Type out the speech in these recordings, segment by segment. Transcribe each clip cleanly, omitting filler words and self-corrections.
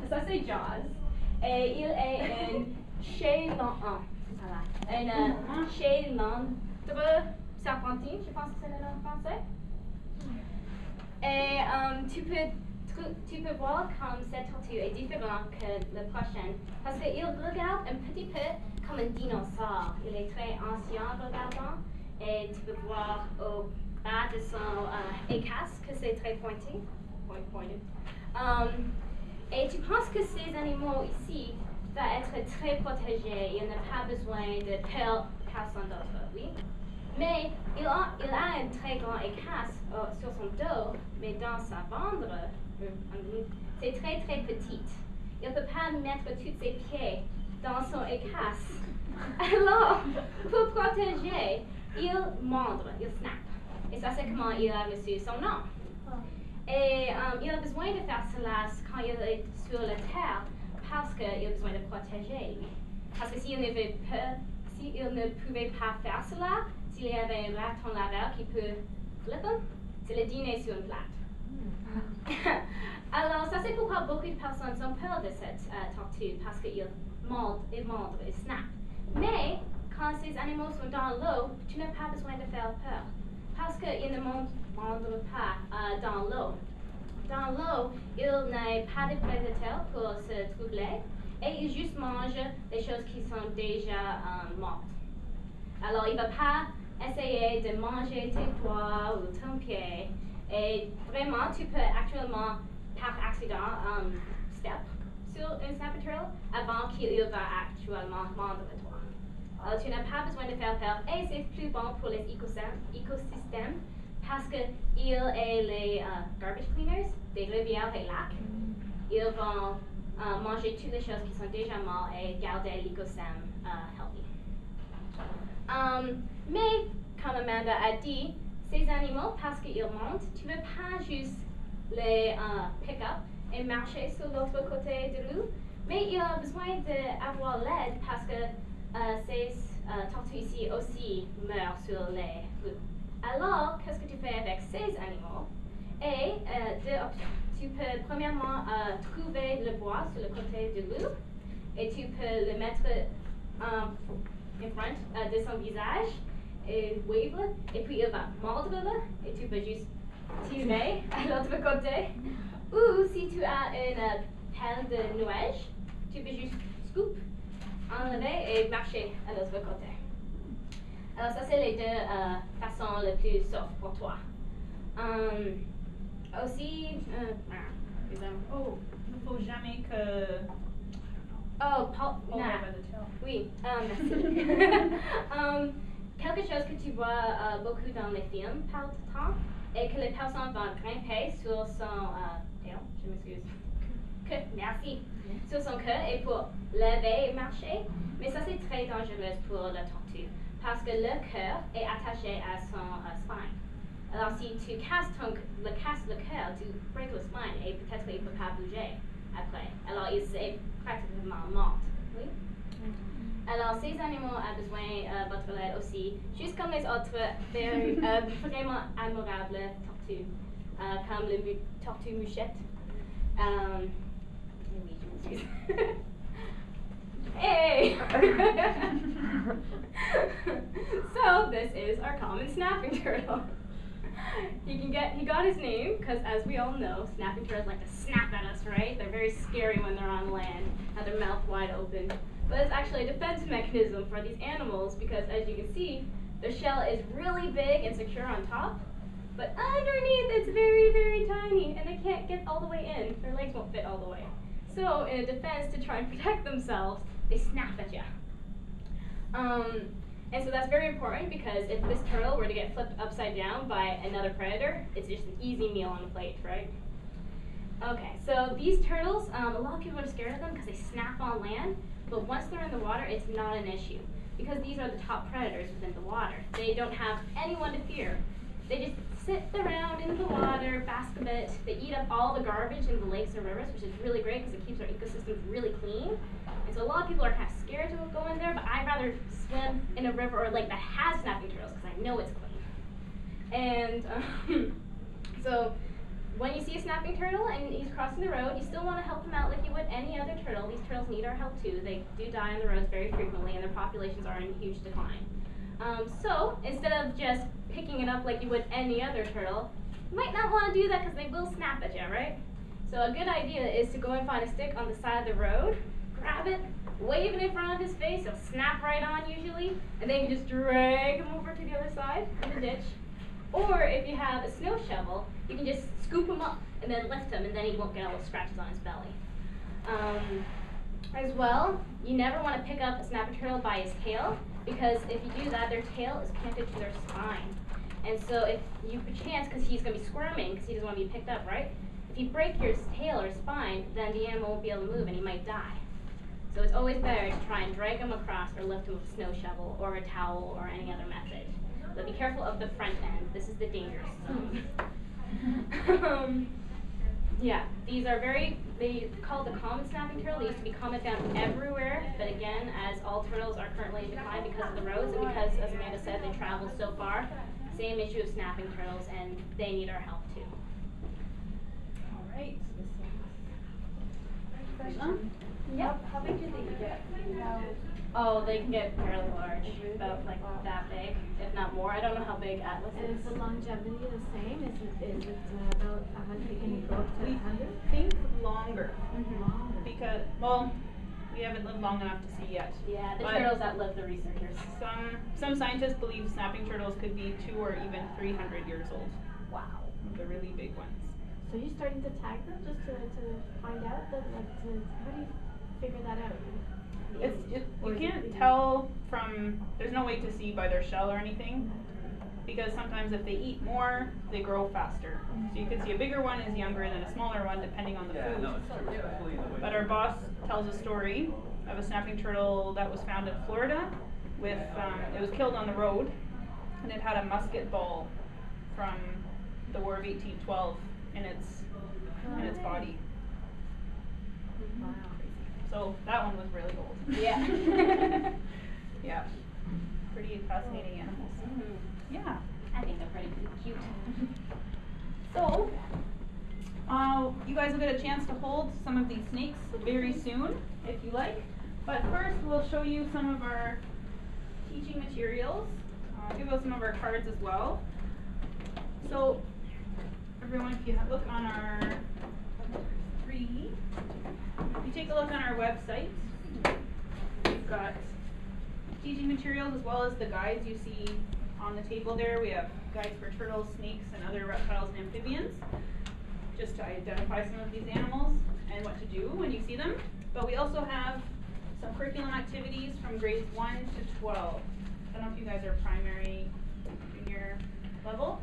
ça c'est Jaws. Et il est chez serpentine, je pense que c'est le nom français. Et tu peux voir comme cette tortue est différente que la prochaine parce qu'il regarde un petit peu comme un dinosaure. Il est très ancien regardant et tu peux voir au bas de son écasse que c'est très pointé. Et tu penses que ces animaux ici vont être très protégés. Il n'a pas besoin de personne d'autre, oui? Mais il a un très grand écasse sur son dos, mais dans sa ventre, c'est très très petite. Il ne peut pas mettre tous ses pieds dans son écasse. Alors, pour protéger, il mordre, il snap. Et ça, c'est comment il a reçu son nom. Et il a besoin de faire cela quand il est sur la terre parce qu'il a besoin de protéger. Parce que s'il ne pouvait pas faire cela, s'il y avait un raton laveur qui peut flipper, c'est le dîner sur une plate. Alors, ça c'est pourquoi beaucoup de personnes ont peur de cette tortue, parce qu'il mord, il snap. Mais, quand ces animaux sont dans l'eau, tu n'as pas besoin de faire peur, parce qu'ils ne mordent pas dans l'eau. Dans l'eau, il n'a pas de prédateurs pour se troubler, et il juste mange des choses qui sont déjà mortes. Alors, il ne va pas essayer de manger tes doigts ou ton pied. Et vraiment, tu peux actuellement, par accident, step sur un snapper turtle avant qu'il va actuellement mordre toi. Alors, tu n'as pas besoin de faire peur. Et c'est plus bon pour les écosystèmes parce qu'il est les garbage cleaners des rivières et lacs. Ils vont manger toutes les choses qui sont déjà mortes et garder l'écosystème healthy. Mais, comme Amanda a dit, ces animaux, parce qu'ils montent, tu ne veux pas juste les pick up et marcher sur l'autre côté de l'eau, mais il a besoin d'avoir l'aide parce que ces tortues ici aussi meurent sur les roues. Alors, qu'est-ce que tu fais avec ces animaux? Et deux options. Tu peux premièrement trouver le bois sur le côté de l'eau et tu peux le mettre in front de son visage et wave, et puis il va mordre et tu peux juste tirer à l'autre côté. Ou si tu as une pelle de nuage, tu peux juste scoop, enlever et marcher à l'autre côté. Alors ça c'est les deux façons les plus sauf pour toi. Aussi, il ne faut jamais que... Oui, merci. Quelque chose que tu vois beaucoup dans les films par le temps est que les personnes vont grimper sur son je m'excuse. Merci. Sur son queue et pour lever et marcher. Mais ça c'est très dangereux pour la tortue parce que le cœur est attaché à son spine. Alors si tu casses le cœur, tu breaks le spine et peut-être il ne peut pas bouger après. Alors il est pratiquement mort. Oui? Alors, ces animaux ont besoin de votre aide aussi, juste comme les autres vraiment admirables tortues, comme le tortue mouchette. Oui, je m'excuse. Hey! So, this is our common snapping turtle. He got his name because, as we all know, snapping turtles like to snap at us, right? They're very scary when they're on land, have their mouth wide open. But it's actually a defense mechanism for these animals because, as you can see, their shell is really big and secure on top, but underneath it's very, very tiny, and they can't get all the way in. Their legs won't fit all the way. So, in a defense to try and protect themselves, they snap at you. And so that's very important because if this turtle were to get flipped upside down by another predator, it's just an easy meal on the plate, right? Okay, so these turtles, a lot of people are scared of them because they snap on land, but once they're in the water, it's not an issue because these are the top predators within the water. They don't have anyone to fear. They just sit around in the water, bask a bit. They eat up all the garbage in the lakes and rivers, which is really great because it keeps our ecosystems really clean. And so a lot of people are kind of scared to go in there, but I'd rather swim in a river or a lake that has snapping turtles because I know it's clean. And so when you see a snapping turtle and he's crossing the road, you still want to help him out like you would any other turtle. These turtles need our help too. They do die on the roads very frequently, and their populations are in huge decline. So instead of just picking it up like you would any other turtle, you might not want to do that because they will snap at you, right? So a good idea is to go and find a stick on the side of the road, grab it, wave it in front of his face, he'll snap right on usually, and then you can just drag him over to the other side of the ditch. Or if you have a snow shovel, you can just scoop him up and then lift him, and then he won't get all those scratches on his belly. As well, you never want to pick up a snapping turtle by his tail, because if you do that, their tail is connected to their spine. And so if you perchance, because he's going to be squirming because he doesn't want to be picked up, right? If you break your tail or spine, then the animal won't be able to move and he might die. So it's always better to try and drag him across or lift him with a snow shovel or a towel or any other method. But be careful of the front end. This is the dangerous zone. Yeah, these are they call it the common snapping turtle. They used to be common found everywhere, but again, as all turtles are currently in decline because of the roads and because, as Amanda said, they travel so far, same issue of snapping turtles, and they need our help too. All right. Yep. How big do they get? Oh, they can get fairly large, about like that big, if not more. I don't know how big Atlas And is. is the longevity the same? Is it about 100? Can you go up to 100? Think longer. Longer. Because, well, we haven't lived long enough to see yet. Yeah, the But turtles outlive the researchers. Some scientists believe snapping turtles could be 200 or even 300 years old. Wow. The really big ones. So you're starting to tag them just to find out that, how do you figure that out? You can't tell from, there's no way to see by their shell or anything, because sometimes if they eat more, they grow faster. So you can see a bigger one is younger than a smaller one depending on the food. No, it's true. But our boss tells a story of a snapping turtle that was found in Florida with, it was killed on the road, and it had a musket ball from the War of 1812 in its body. Wow. So that one was really old. Yeah. Yeah. Pretty fascinating animals. Yeah. I think they're pretty cute. So, you guys will get a chance to hold some of these snakes very soon, if you like. But first, we'll show you some of our teaching materials. Give us some of our cards as well. So, everyone, if you look on our three, if you take a look on our website, we've got teaching materials as well as the guides you see on the table there. We have guides for turtles, snakes, and other reptiles and amphibians, just to identify some of these animals and what to do when you see them. But we also have some curriculum activities from grades 1 to 12. I don't know if you guys are primary, junior level,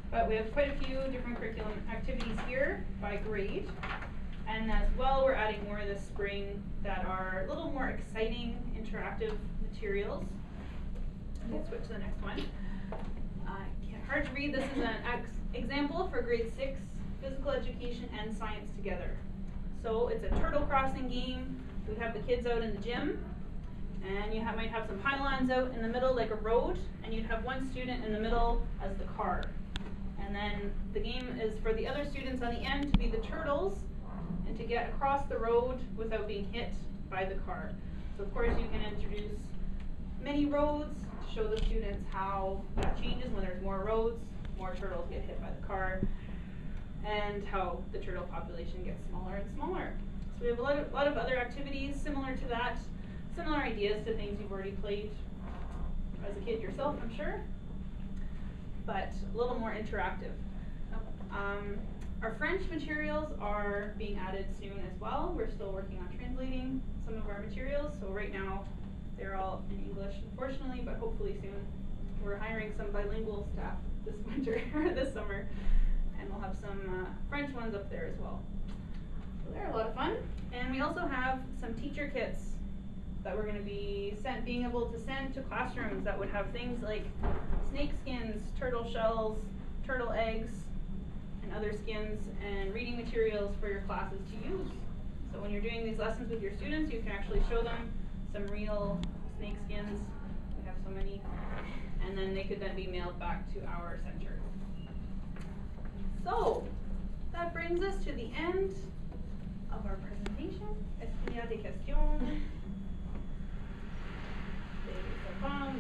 but we have quite a few different curriculum activities here by grade. And as well, we're adding more this spring that are a little more exciting, interactive materials. Let's switch to the next one. Hard to read. This is an example for grade 6, physical education and science together. So it's a turtle crossing game. We have the kids out in the gym, and you might have some pylons out in the middle like a road, and you'd have one student in the middle as the car. And then the game is for the other students on the end to be the turtles and to get across the road without being hit by the car. So of course you can introduce many roads to show the students how that changes when there's more roads, more turtles get hit by the car, and how the turtle population gets smaller and smaller. So we have a lot of other activities similar to that, similar ideas to things you've already played as a kid yourself, I'm sure, but a little more interactive. Our French materials are being added soon as well. We're still working on translating some of our materials, so right now they're all in English, unfortunately, but hopefully soon. We're hiring some bilingual staff this winter, or this summer, and we'll have some French ones up there as well. So they're a lot of fun. And we also have some teacher kits that we're going to be being able to send to classrooms that would have things like snake skins, turtle shells, turtle eggs, and other skins, and reading materials for your classes to use. So when you're doing these lessons with your students, you can actually show them some real snake skins. We have so many. And then they could then be mailed back to our center. So, that brings us to the end of our presentation. Est-ce qu'il y a des questions? C'est bon,